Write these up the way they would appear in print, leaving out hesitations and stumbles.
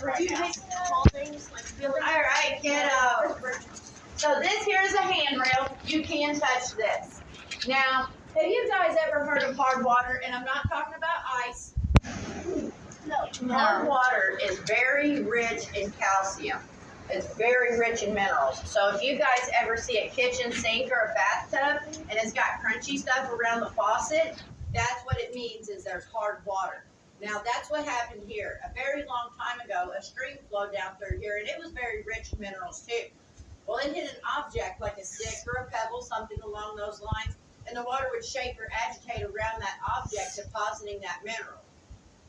right now. Small things like All right, kiddo. So this here is a handrail. You can touch this. Now, have you guys ever heard of hard water? And I'm not talking about ice. Hard water is very rich in calcium. It's very rich in minerals. So if you guys ever see a kitchen sink or a bathtub and it's got crunchy stuff around the faucet, that's what it means is there's hard water. Now that's what happened here. A very long time ago, a stream flowed down through here and it was very rich in minerals too. Well, it hit an object like a stick or a pebble, something along those lines, and the water would shake or agitate around that object, depositing that mineral.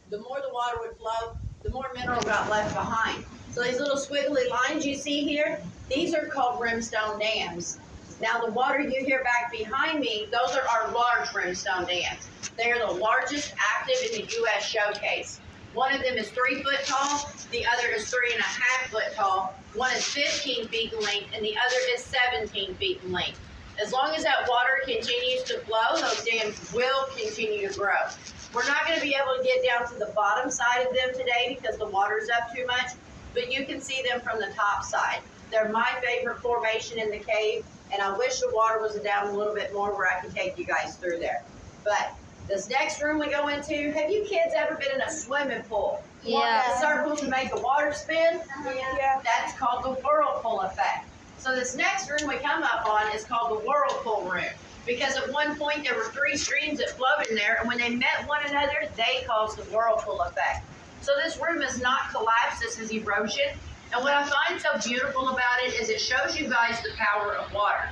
The more the water would flow, the more mineral got left behind. So these little squiggly lines you see here, these are called brimstone dams. Now the water you hear back behind me, those are our large brimstone dams. They are the largest active in the U.S. showcase. One of them is 3 foot tall, the other is 3.5 foot tall. One is 15 feet in length, and the other is 17 feet in length. As long as that water continues to flow, those dams will continue to grow. We're not going to be able to get down to the bottom side of them today because the water's up too much, but you can see them from the top side. They're my favorite formation in the cave, and I wish the water was down a little bit more where I could take you guys through there. But this next room we go into, have you kids ever been in a swimming pool? Yeah. Circle to make the water spin? Yeah. That's called the whirlpool effect. So this next room we come up on is called the whirlpool room. Because at one point there were 3 streams that flowed in there, and when they met one another, they caused the whirlpool effect. So this room is not collapsed, this is erosion. And what I find so beautiful about it is it shows you guys the power of water.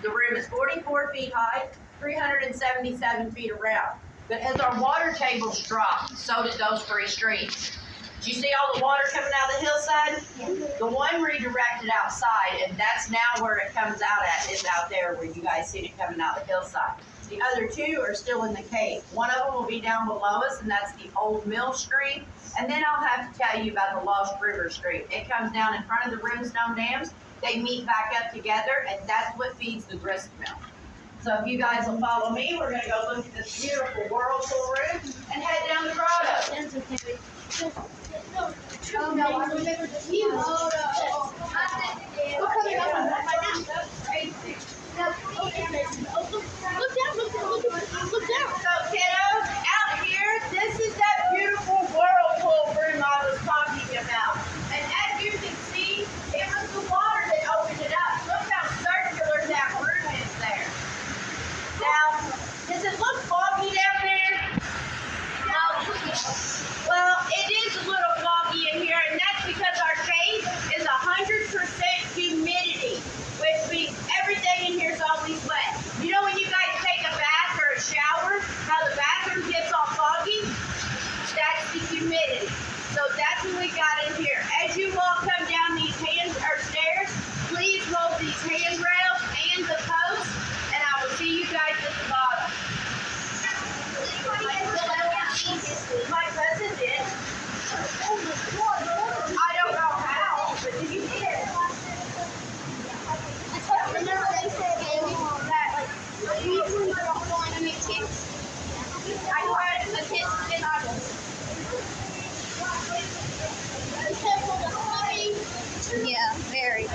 The room is 44 feet high, 377 feet around. But as our water tables dropped, so did those 3 streams. Do you see all the water coming out of the hillside? The one redirected outside, and that's now where it comes out at, is out there where you guys see it coming out the hillside. The other 2 are still in the cave. One of them will be down below us, and that's the Old Mill Stream. And then I'll have to tell you about the Lost River Stream. It comes down in front of the brimstone dams. They meet back up together, and that's what feeds the grist mill. So if you guys will follow me, we're going to go look at this beautiful whirlpool room and head down the grotto. Oh no, I remember the view. Oh no. We're coming up on that. Look down, look down. So kiddos, out here, this is that beautiful whirlpool room I was talking about. And as you can see, it was the water that opened it up. Look how circular that room is there. Now, does it look foggy down there? Well, it is a little foggy in here, and that's because our cave is 100% humidity, which means everything in here is always wet. You know when you guys take a bath or a shower, how the bathroom gets all foggy? That's the humidity. So that's what we got in here. As you all come down these stairs, please roll these handrails and the posts, and I will see you guys at the bottom. My cousin did. I don't know how, but he did. Remember they said that like usually don't want to make kids. I had a kid in Yeah, very.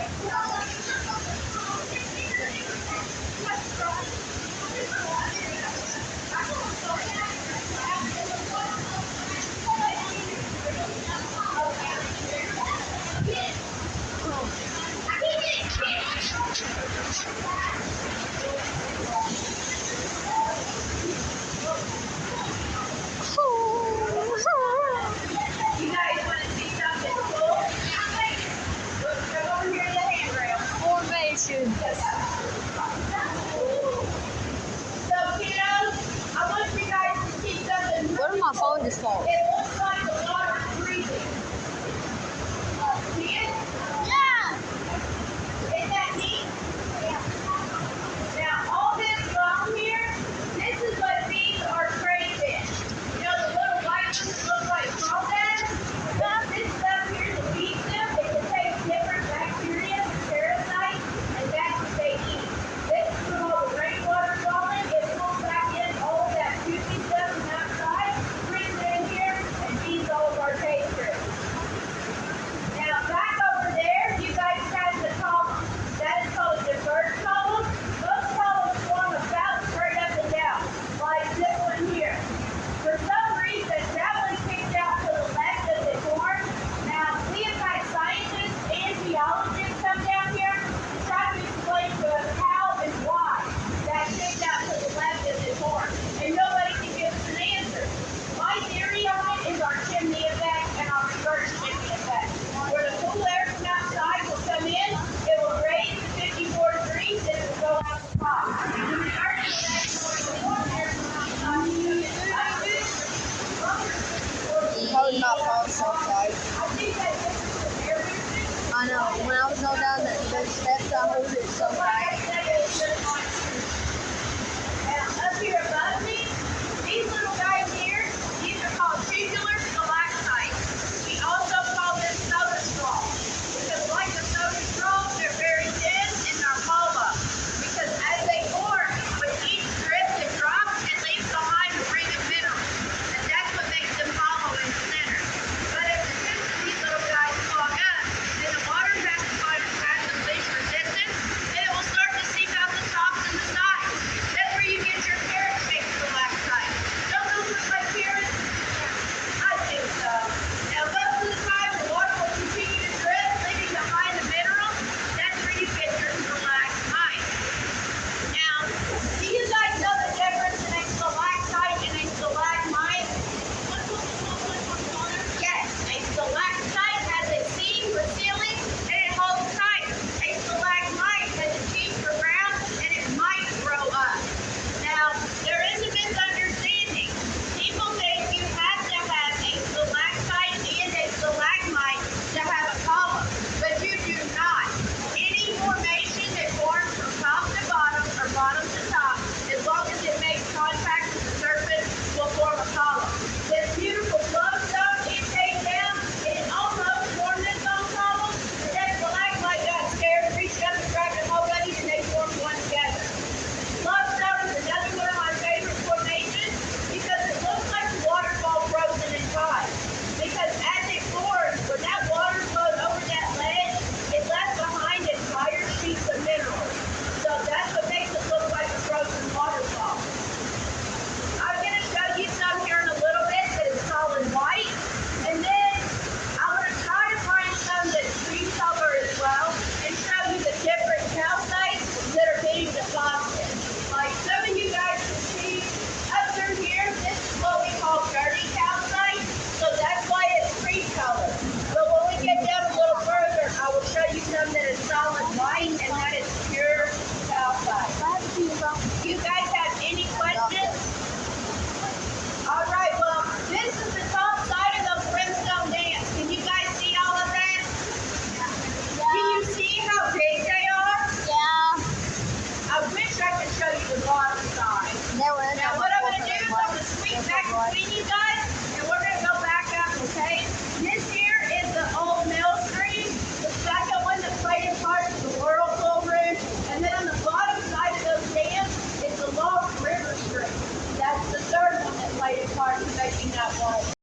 I know. When I was going down those steps, I hold it so fast.